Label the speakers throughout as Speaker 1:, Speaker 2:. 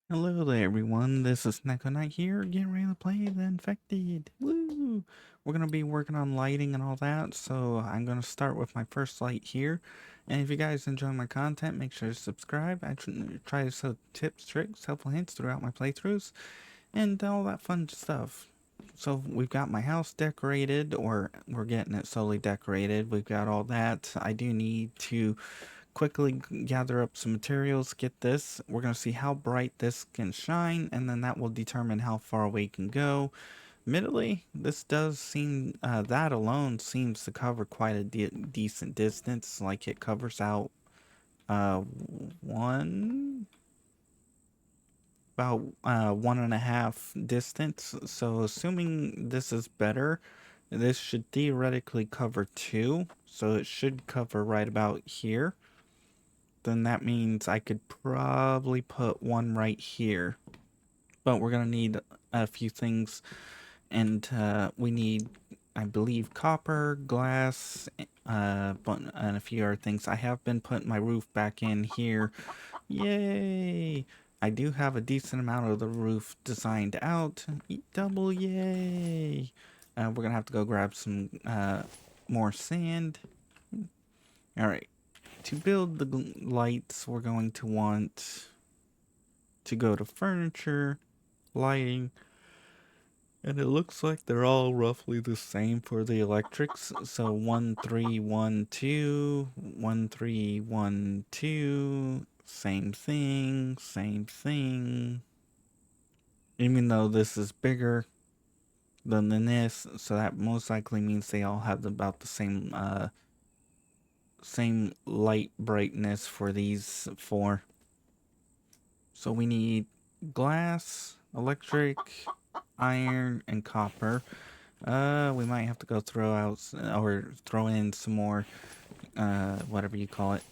Speaker 1: Hello there, everyone. This is Neko here, getting ready to play The Infected. Woo! We're gonna be working on lighting and all that, so I'm gonna start with my first light here. And if you guys enjoy my content, make sure to subscribe. I try to show tips, tricks, helpful hints throughout my playthroughs, and all that fun stuff. So we've got my house decorated, or we're getting it slowly decorated. We've got all that. I do need to quickly gather up some materials, get this. We're going to see how bright this can shine, and then that will determine how far away it can go. Admittedly, this does seem, that alone seems to cover quite a decent distance. Like it covers out, uh, one, about, 1.5 distance. So assuming this is better, this should theoretically cover 2. So it should cover right about here. Then that means I could probably put one right here. But we're going to need a few things, and we need, I believe, copper, glass, and a few other things. I have been putting my roof back in here. Yay! I do have a decent amount of the roof designed out. Double yay! We're going to have to go grab some more sand. Alright. To build the lights, we're going to want to go to furniture, lighting, and it looks like they're all roughly the same for the electrics. So 1312, 1312, same thing, same thing. Even though this is bigger than this, so that most likely means they all have about the same light brightness for these four. So we need glass, electric, iron, and copper. We might have to go throw in some more, whatever you call it.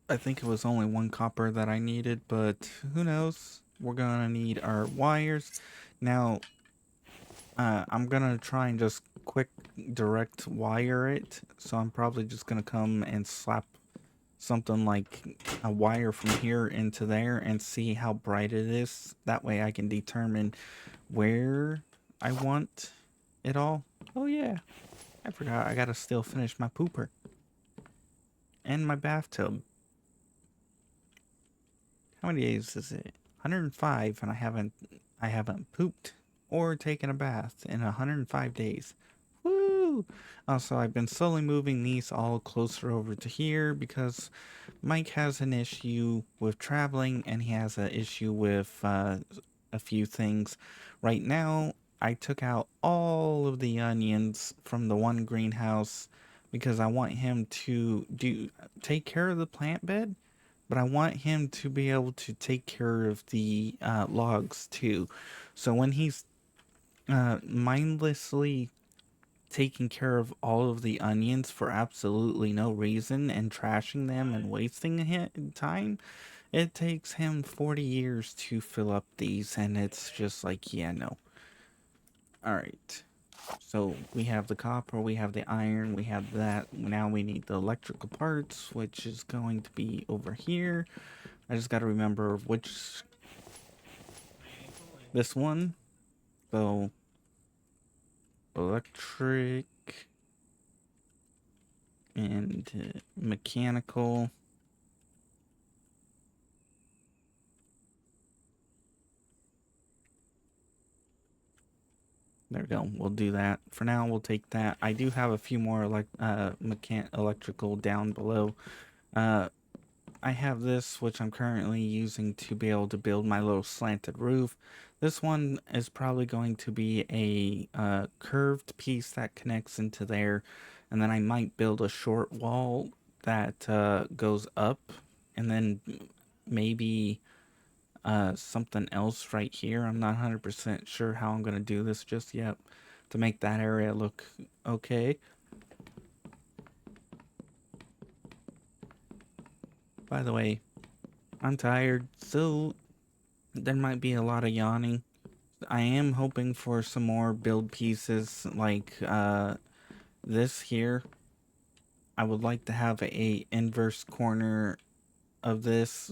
Speaker 1: I think it was only one copper that I needed, but who knows? We're gonna need our wires. Now, I'm gonna try and just quick direct wire it. So I'm probably just gonna come and slap something like a wire from here into there and see how bright it is. That way I can determine where I want it all. Oh yeah, I forgot I gotta still finish my pooper and my bathtub. How many days is it? 105, and I haven't pooped or taken a bath in 105 days. Woo! Also, I've been slowly moving these all closer over to here because Mike has an issue with traveling and he has an issue with a few things. Right now, I took out all of the onions from the one greenhouse because I want him to take care of the plant bed, but I want him to be able to take care of the logs too. So when he's mindlessly taking care of all of the onions for absolutely no reason and trashing them and wasting time, it takes him 40 years to fill up these, and it's just like, yeah, no. Alright. So we have the copper, we have the iron, we have that. Now we need the electrical parts, which is going to be over here. I just gotta remember which... This one. So... Electric... and mechanical. There we go. We'll do that. For now, we'll take that. I do have a few more electrical down below. I have this, which I'm currently using to be able to build my little slanted roof. This one is probably going to be a curved piece that connects into there. And then I might build a short wall that goes up. And then maybe something else right here. I'm not 100% sure how I'm going to do this just yet to make that area look okay. By the way, I'm tired, so there might be a lot of yawning. I am hoping for some more build pieces like this here. I would like to have a inverse corner of this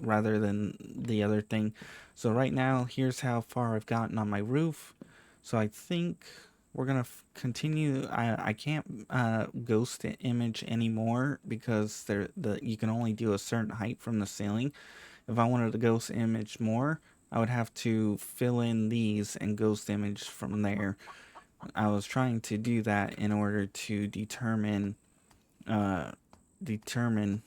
Speaker 1: rather than the other thing. So right now, here's how far I've gotten on my roof. So I think we're gonna continue. I can't ghost image anymore because you can only do a certain height from the ceiling. If I wanted to ghost image more, I would have to fill in these and ghost image from there. I was trying to do that in order to uh, determine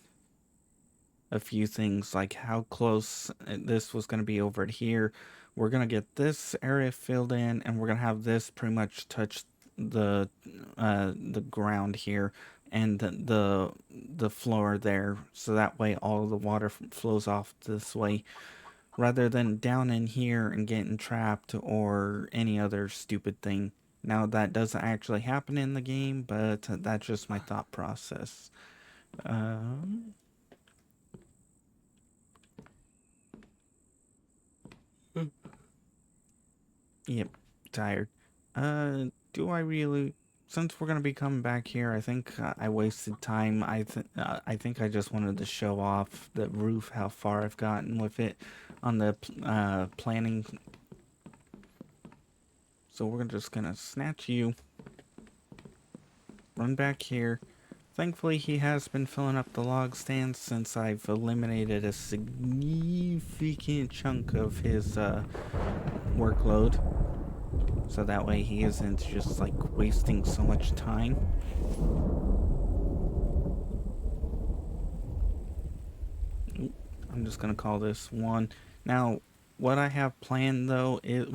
Speaker 1: a few things like how close this was going to be over here. We're going to get this area filled in, and we're going to have this pretty much touch the ground here and the floor there, so that way all the water flows off this way rather than down in here and getting trapped or any other stupid thing. Now that doesn't actually happen in the game, but that's just my thought process. Um, Yep, tired. Do I really? Since we're gonna be coming back here, I think I wasted time. I think I just wanted to show off the roof, how far I've gotten with it on the planning. So we're just gonna snatch you, run back here. Thankfully, he has been filling up the log stands since I've eliminated a significant chunk of his workload. So that way he isn't just like wasting so much time. I'm just gonna call this one. Now, what I have planned though is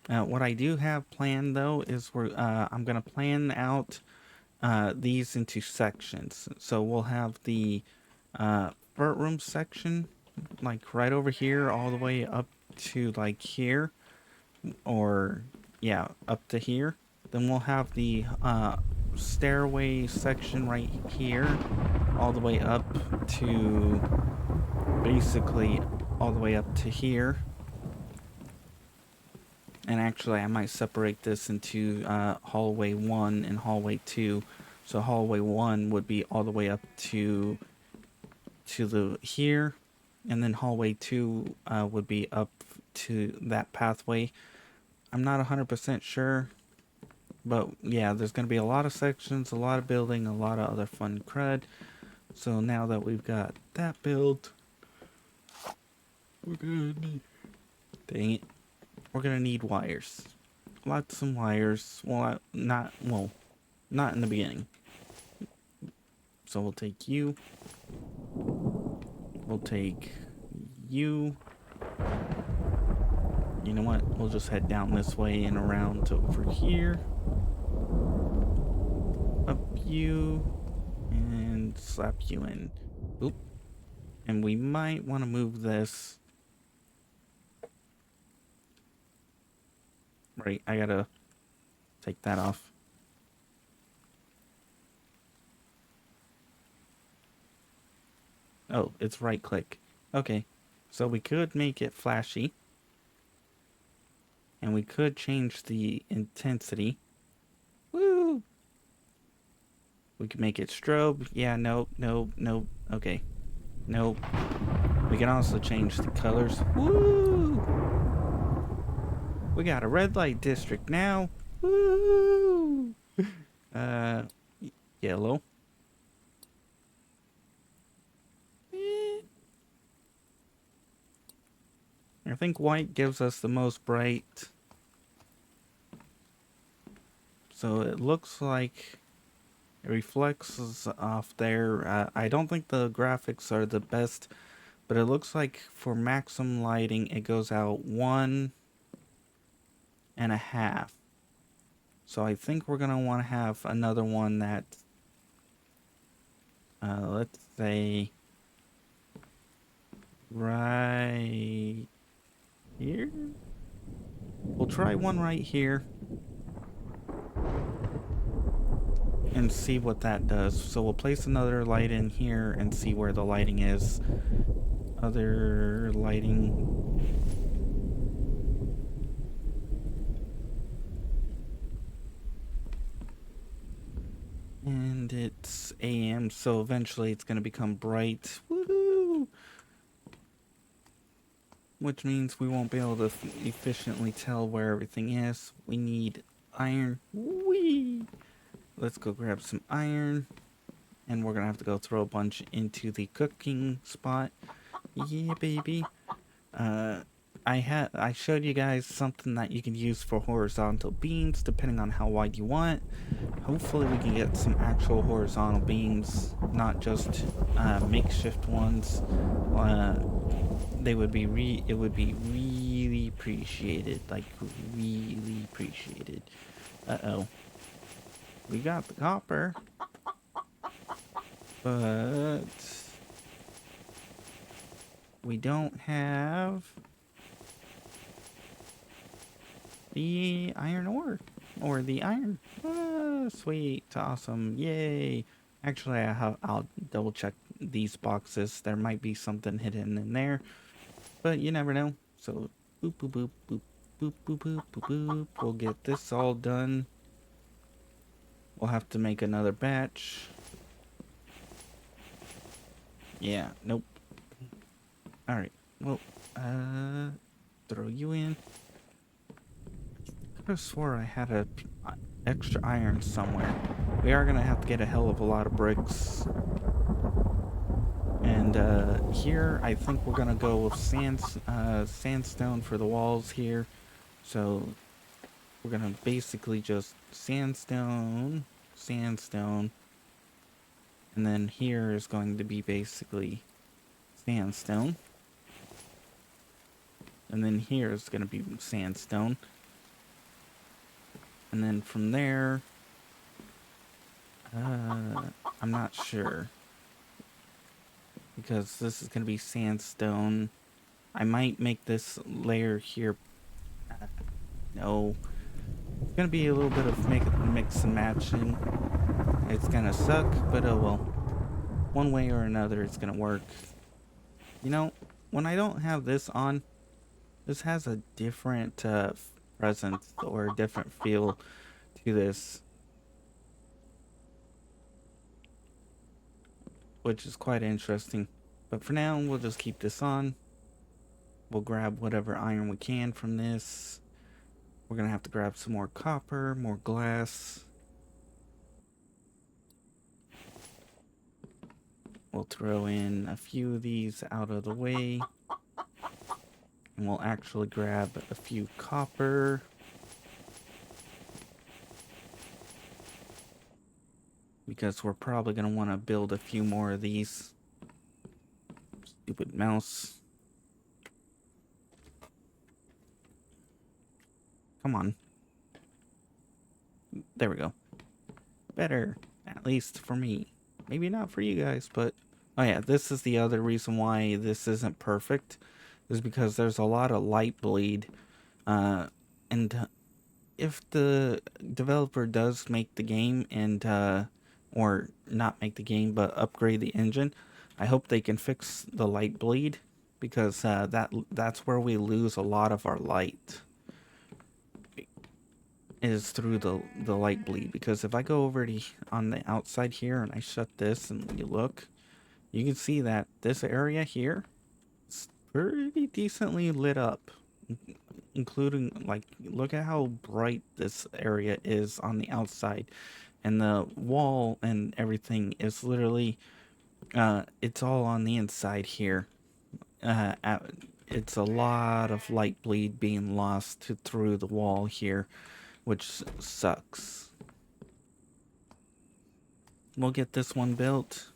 Speaker 1: what I do have planned though is I'm gonna plan out these into sections. So we'll have the furt room section like right over here all the way up to like here, or yeah, up to here. Then we'll have the stairway section right here all the way up to basically all the way up to here. And actually I might separate this into hallway 1 and hallway 2. So hallway 1 would be all the way up to the here, and then hallway 2 would be up to that pathway. I'm not 100% sure, but yeah, there's going to be a lot of sections, a lot of building, a lot of other fun crud. So now that we've got that built, we're gonna need, dang it, we're gonna need wires. Lots of wires. Well, not in the beginning. So we'll take you. We'll take you. You know what? We'll just head down this way and around to over here. Up you. And slap you in. Oop. And we might want to move this. Right, I gotta take that off. Oh, it's right click. Okay, so we could make it flashy. And we could change the intensity. Woo! We could make it strobe. Yeah, no. Okay. Nope. We can also change the colors. Woo! We got a red light district now. Woo! Yellow. I think white gives us the most bright. So it looks like it reflects off there. I don't think the graphics are the best, but it looks like for maximum lighting, it goes out 1.5. So I think we're going to want to have another one that, let's say, right here. We'll try one right here and see what that does. So we'll place another light in here and see where the lighting is. Other lighting. And And it's AM, so eventually it's going to become bright. Woohoo! Which means we won't be able to efficiently tell where everything is. We need iron. Whee! Let's go grab some iron. And we're going to have to go throw a bunch into the cooking spot. Yeah, baby. I showed you guys something that you can use for horizontal beams, depending on how wide you want. Hopefully we can get some actual horizontal beams, not just makeshift ones. It would be really appreciated, like really appreciated. Uh-oh. We got the copper, but we don't have the iron ore, or the iron. Sweet, awesome, yay. Actually, I'll double check these boxes. There might be something hidden in there, but you never know. So, boop, boop, boop, boop, boop, boop, boop, boop, boop. We'll get this all done. We'll have to make another batch. Yeah, nope. Alright, well, throw you in. I could have swore I had a extra iron somewhere. We are gonna have to get a hell of a lot of bricks. And here I think we're gonna go with sandstone for the walls here. So we're gonna basically just sandstone, and then here is going to be basically sandstone. And then here is gonna be sandstone. And then from there, I'm not sure. Because this is going to be sandstone. I might make this layer here. No. It's going to be a little bit of mix and matching. It's going to suck, but oh well. One way or another, it's going to work. You know, when I don't have this on, this has a different presence or a different feel to this. Which is quite interesting. But for now, we'll just keep this on. We'll grab whatever iron we can from this. We're gonna have to grab some more copper, more glass. We'll throw in a few of these out of the way. And we'll actually grab a few copper. Because we're probably gonna want to build a few more of these. Stupid mouse. Come on. There we go. Better. At least for me. Maybe not for you guys, but... Oh yeah, this is the other reason why this isn't perfect. Is because there's a lot of light bleed. And if the developer does make the game and... or not make the game, but upgrade the engine, I hope they can fix the light bleed. Because that's where we lose a lot of our light. Is through the light bleed. Because if I go over on the outside here and I shut this and you look, you can see that this area here is pretty decently lit up, including, like, look at how bright this area is on the outside, and the wall and everything is literally it's all on the inside here. It's a lot of light bleed being lost through the wall here, which sucks. We'll get this one built.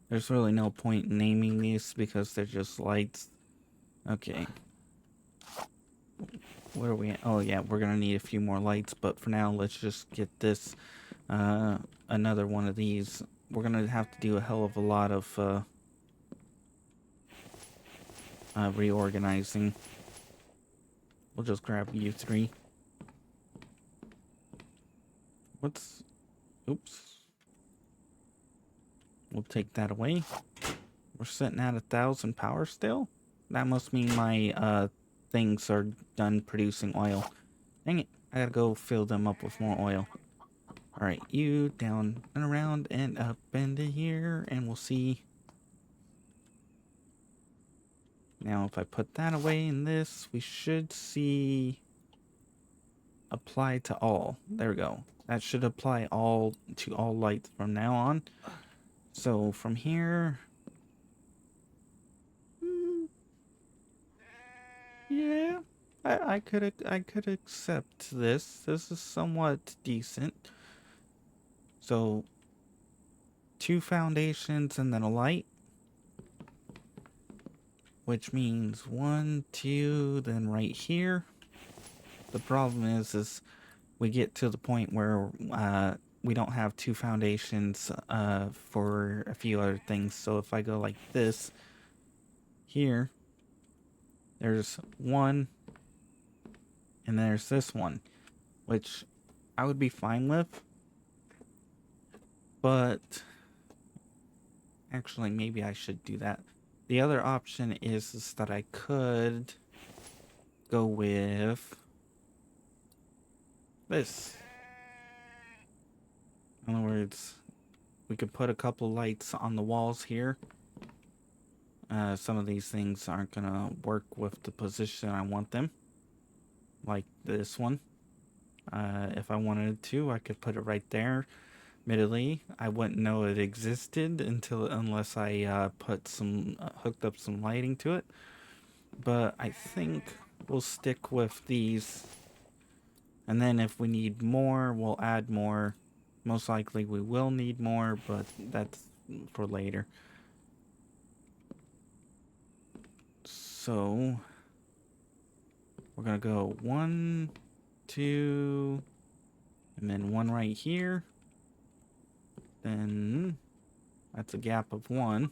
Speaker 1: There's really no point in naming these because they're just lights. Okay. Where are we at? Oh yeah, we're gonna need a few more lights, but for now, let's just get this, another one of these. We're gonna have to do a hell of a lot of, reorganizing. We'll just grab you three. Oops. We'll take that away. We're sitting at 1,000 power still? That must mean my, things are done producing oil. Dang it. I gotta go fill them up with more oil. All right, you down and around and up into here, and we'll see. Now, if I put that away in this, we should see apply to all. There we go. That should apply all to all lights from now on. So from here, yeah, I could accept this. This is somewhat decent. So 2 foundations and then a light, which means 1, 2, then right here. The problem is we get to the point where we don't have 2 foundations for a few other things. So if I go like this, here, there's 1, and there's this one, which I would be fine with. But actually, maybe I should do that. The other option is that I could go with this. In other words, we could put a couple lights on the walls here. Some of these things aren't gonna work with the position I want them. Like this one. If I wanted to, I could put it right there. Admittedly, I wouldn't know it existed unless I hooked up some lighting to it. But I think we'll stick with these. And then if we need more, we'll add more. Most likely we will need more, but that's for later. So we're gonna go 1, 2, and then 1 right here. Then that's a gap of 1.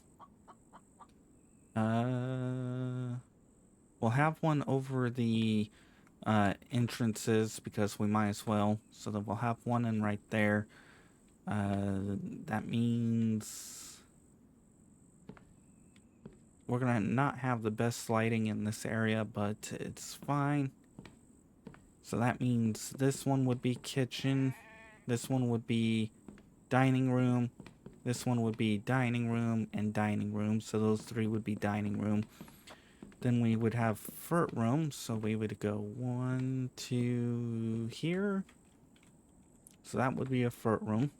Speaker 1: We'll have 1 over the entrances because we might as well. So then we'll have 1 in right there. That means we're gonna not have the best lighting in this area, but it's fine. So that means this one would be kitchen, this one would be dining room, this one would be dining room and dining room. So those 3 would be dining room. Then we would have furt room, so we would go 1, 2 here. So that would be a furt room.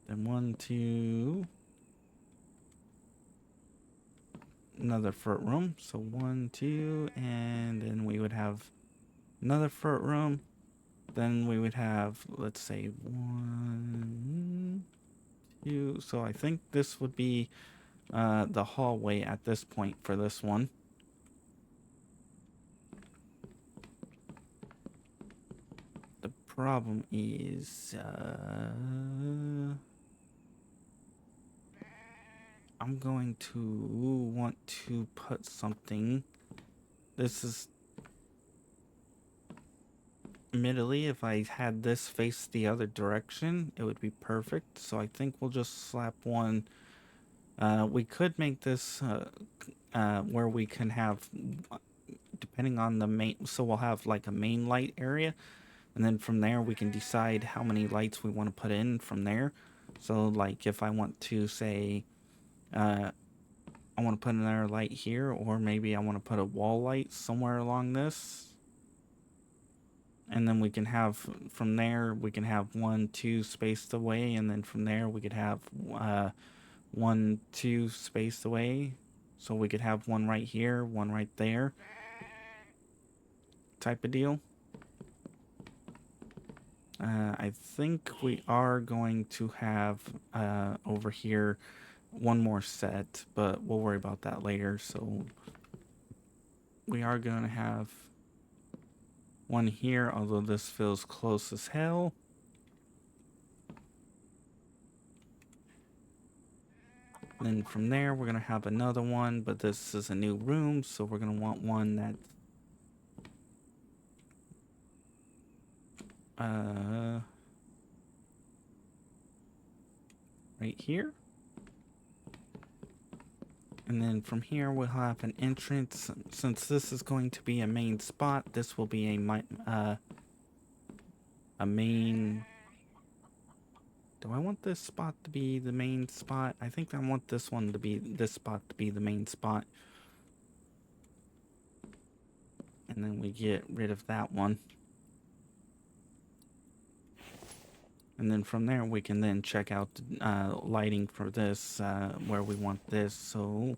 Speaker 1: Then 1, 2, another furt room. So 1, 2, and then we would have another furt room. Then we would have, let's say 1, 2. So I think this would be the hallway at this point for this one. The problem is I'm going to want to put something. This is, admittedly, if I had this face the other direction, it would be perfect. So I think we'll just slap 1. We could make this where we can have, depending on the main, so we'll have like a main light area, and then from there we can decide how many lights we want to put in from there. So like if I want to say I want to put another light here, or maybe I want to put a wall light somewhere along this, and then we can have from there we can have 1, 2 spaced away, and then from there we could have 1, 2 spaced away. So we could have 1 right here, 1 right there, type of deal. I think we are going to have over here 1 more set, but we'll worry about that later. So we are going to have 1 here, although this feels close as hell. Then from there, we're going to have another 1, but this is a new room, so we're going to want 1 that right here. And then from here, we'll have an entrance. Since this is going to be a main spot, this will be a main Do I want this spot to be the main spot? I think I want this one to be, this spot to be the main spot. And then we get rid of that one. And then from there, we can then check out lighting for this, where we want this. So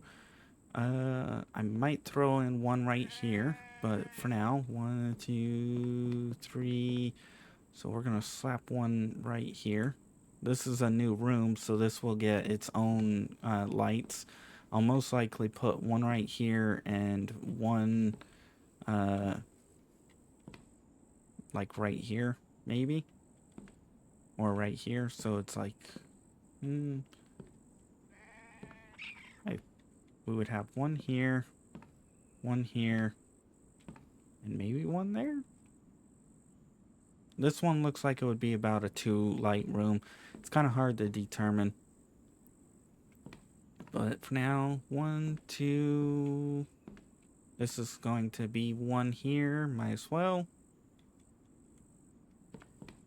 Speaker 1: I might throw in one right here, but for now, 1, 2, 3. So we're gonna slap one right here. This is a new room, so this will get its own lights. I'll most likely put one right here and one like right here, maybe, or right here. So it's like, we would have one here, and maybe one there. This one looks like it would be about a 2 light room. It's kind of hard to determine. But for now, 1, 2. This is going to be one here, might as well.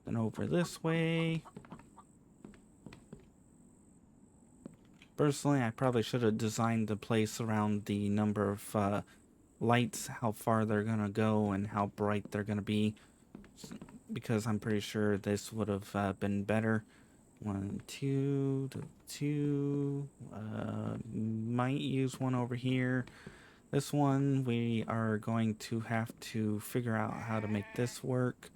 Speaker 1: Then over this way. Personally, I probably should have designed the place around the number of lights, how far they're going to go, and how bright they're going to be. Because I'm pretty sure this would have been better. 1, 2, 2. Might use one over here. This one, we are going to have to figure out how to make this work.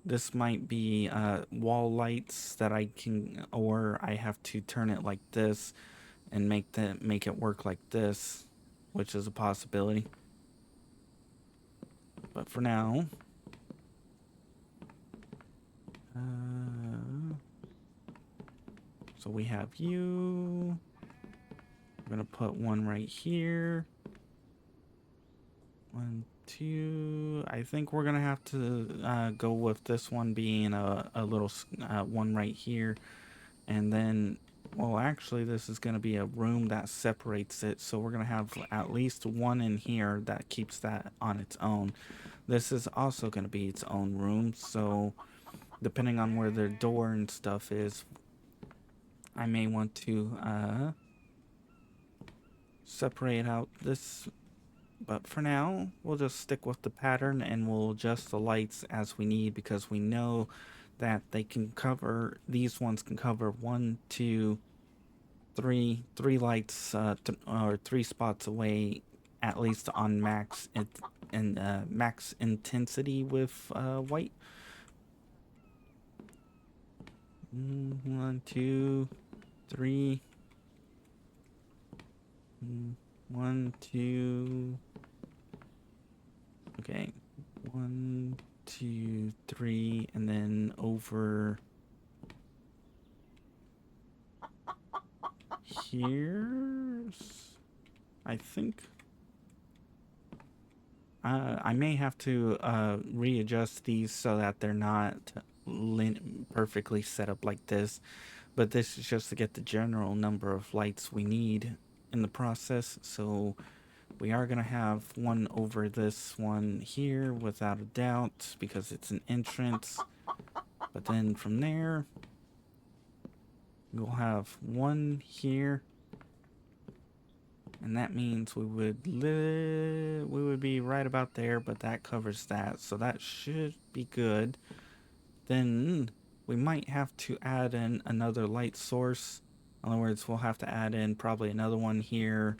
Speaker 1: This might be wall lights that I can, or I have to turn it like this and make it work like this, which is a possibility. But for now, so we have you. I'm gonna put one right here. 1, 2. I think we're gonna have to go with this one being a little one right here, and then, well, actually, this is gonna be a room that separates it. So we're gonna have at least one in here that keeps that on its own. This is also gonna be its own room. So depending on where their door and stuff is, I may want to separate out this. But for now, we'll just stick with the pattern and we'll adjust the lights as we need, because we know that they can cover, these ones can cover 1, 2, 3 lights or 3 spots away, at least on max max intensity with white. 1, 2, 3. 1, 2. Okay, 1, 2, 3, and then over here, I think. I may have to readjust these so that they're not perfectly set up like this, but this is just to get the general number of lights we need in the process. So we are going to have one over this one here without a doubt, because it's an entrance. But then from there, we'll have one here. And that means we would be right about there, but that covers that. So that should be good. Then we might have to add in another light source. In other words, we'll have to add in probably another one here,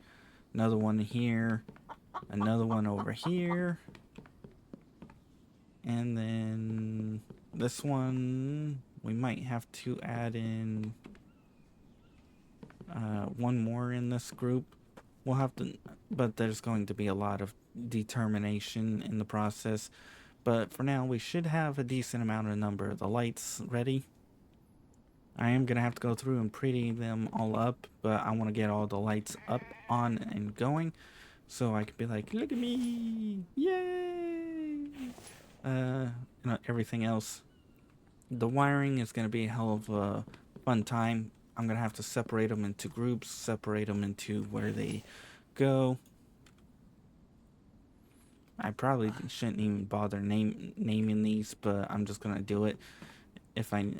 Speaker 1: another one here, another one over here, and then this one we might have to add in one more in this group. We'll have to, but there's going to be a lot of determination in the process. But for now, we should have a decent amount of number of the lights ready. I am going to have to go through and pretty them all up, but I want to get all the lights up, on, and going, so I could be like, look at me, yay! Everything else. The wiring is going to be a hell of a fun time. I'm going to have to separate them into groups, separate them into where they go. I probably shouldn't even bother naming these, but I'm just going to do it. if I,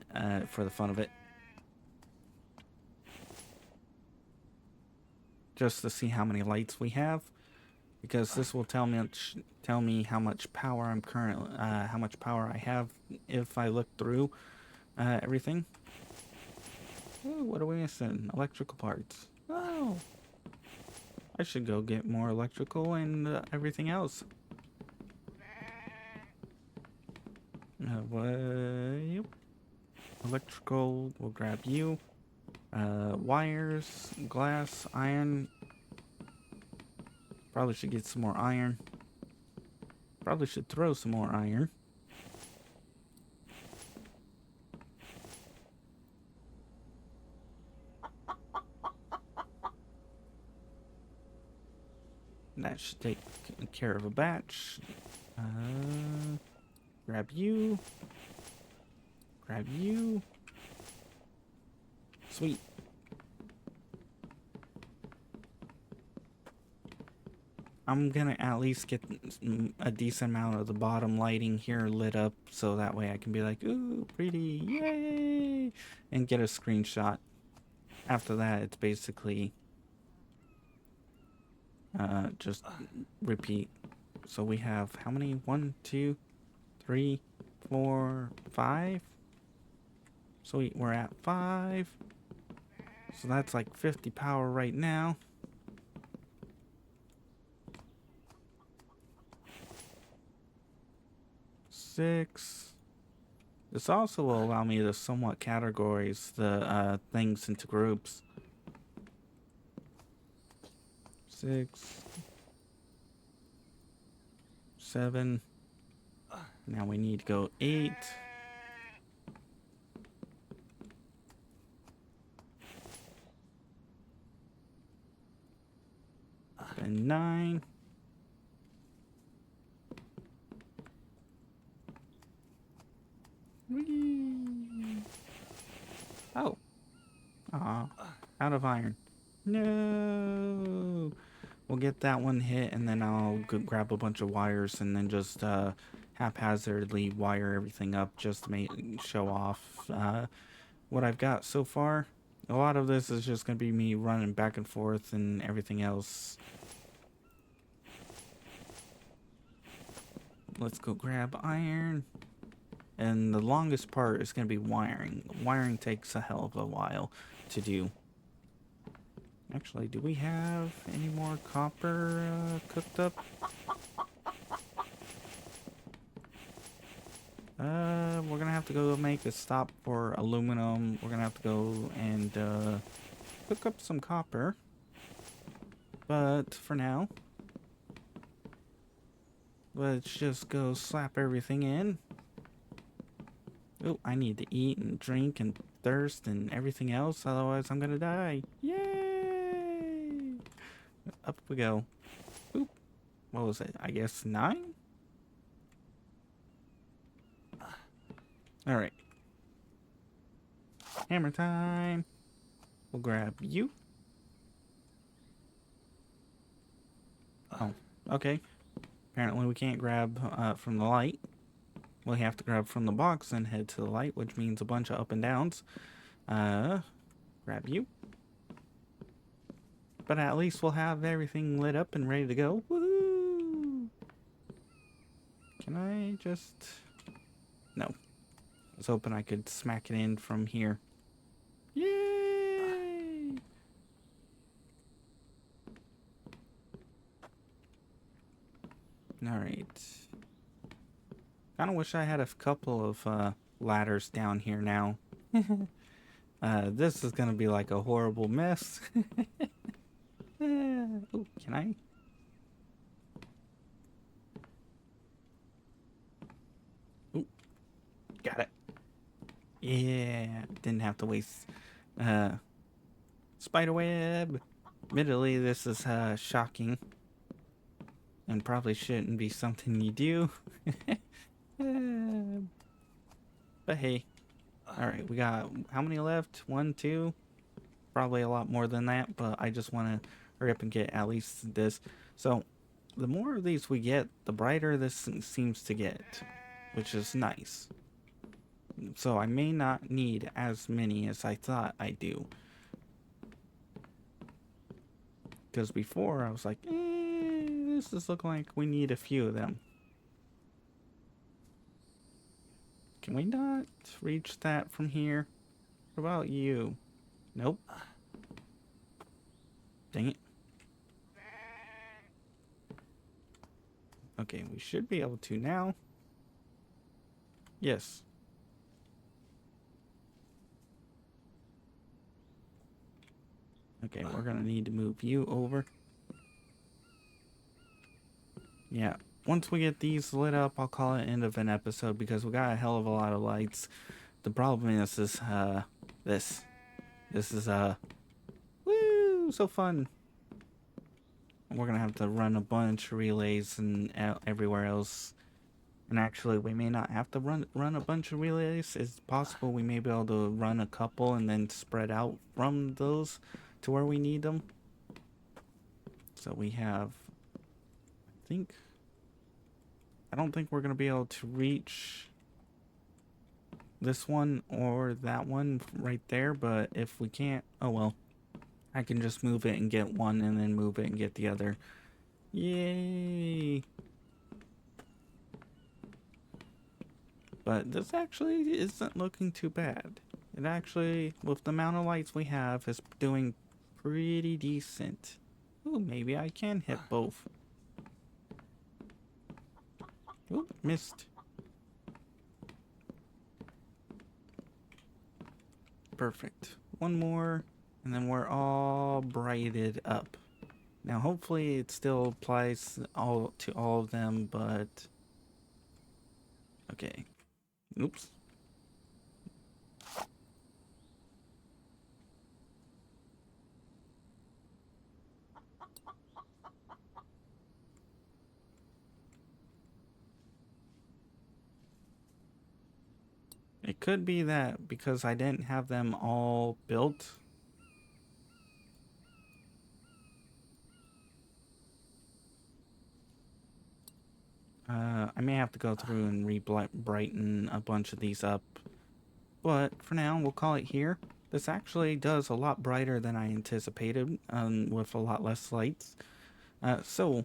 Speaker 1: for the fun of it. Just to see how many lights we have, because this will tell me how much power I'm currently, how much power I have if I look through everything. Ooh, what are we missing? Electrical parts. Oh, I should go get more electrical and everything else. What? Electrical, we'll grab you. Wires, glass, iron. Probably should get some more iron. Probably should throw some more iron. That should take care of a batch. Grab you. Grab you. Sweet. I'm gonna at least get a decent amount of the bottom lighting here lit up so that way I can be like, ooh, pretty, yay, and get a screenshot. After that, it's basically just repeat. So we have how many? 1, 2, 3, 4, 5. Sweet, we're at 5. So that's like 50 power right now. Six. This also will allow me to somewhat categorize the things into groups. 6, 7. Now we need to go 8. Then 9. Whee! Oh. Aw. Out of iron. No. We'll get that one hit, and then I'll grab a bunch of wires and then just haphazardly wire everything up just to show off what I've got so far. A lot of this is just going to be me running back and forth and everything else. Let's go grab iron. And the longest part is going to be wiring. Wiring takes a hell of a while to do. Actually, do we have any more copper cooked up? We're going to have to go make a stop for aluminum. We're going to have to go and cook up some copper. But for now, let's just go slap everything in. Oh, I need to eat and drink and thirst and everything else, otherwise I'm gonna die. Yay! Up we go. Boop. What was it? I guess 9? Alright. Hammer time. We'll grab you. Oh, okay. Apparently we can't grab from the light. We'll have to grab from the box and head to the light, which means a bunch of up and downs. Grab you. But at least we'll have everything lit up and ready to go. Woohoo! Can I just... No. I was hoping I could smack it in from here. Yay! Alright. Kind of wish I had a couple of ladders down here now. This is gonna be like a horrible mess. Oh, can I? Oh, got it. Yeah, didn't have to waste spider web. Admittedly, this is shocking and probably shouldn't be something you do. But hey, alright, we got how many left? 1, 2, probably a lot more than that, but I just want to hurry up and get at least this. So the more of these we get, the brighter this seems to get, which is nice. So I may not need as many as I thought I do. Because before I was like, this is looking like we need a few of them. Can we not reach that from here? What about you? Nope. Dang it. Okay, we should be able to now. Yes. Okay, we're gonna need to move you over. Yeah. Once we get these lit up, I'll call it end of an episode because we got a hell of a lot of lights. The problem is this, this. This is, woo, so fun. We're gonna have to run a bunch of relays and everywhere else. And actually, we may not have to run a bunch of relays. It's possible we may be able to run a couple and then spread out from those to where we need them. So we have, I don't think we're gonna be able to reach this one or that one right there. But if we can't, oh well. I can just move it and get one and then move it and get the other. Yay! But this actually isn't looking too bad. It actually, with the amount of lights we have, is doing pretty decent. Ooh, maybe I can hit both. Ooh, missed. Perfect. One more, and then we're all brighted up. Now, hopefully, it still applies to all of them, but okay. Oops. It could be that because I didn't have them all built. I may have to go through and re-brighten a bunch of these up. But for now, we'll call it here. This actually does a lot brighter than I anticipated, with a lot less lights. So,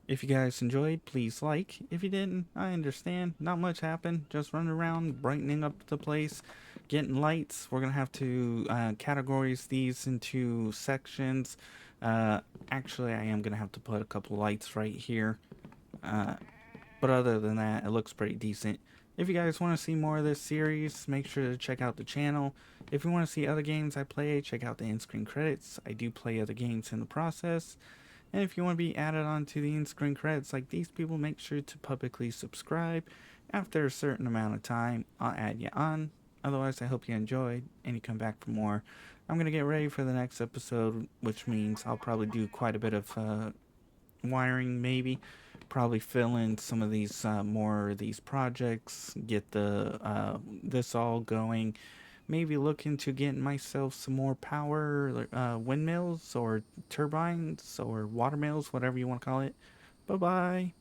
Speaker 1: if you guys enjoyed, please like. If you didn't, I understand. Not much happened. Just running around, brightening up the place, getting lights. We're going to have to categorize these into sections. Actually, I am going to have to put a couple lights right here. But other than that, it looks pretty decent. If you guys want to see more of this series, make sure to check out the channel. If you want to see other games I play, check out the in-screen credits. I do play other games in the process. And if you want to be added onto the in-screen credits like these people, make sure to publicly subscribe. After a certain amount of time, I'll add you on. Otherwise, I hope you enjoyed and you come back for more. I'm going to get ready for the next episode, which means I'll probably do quite a bit of wiring, maybe. Probably fill in some of these more of these projects, get the this all going. Maybe look into getting myself some more power windmills or turbines or water mills, whatever you want to call it. Bye bye.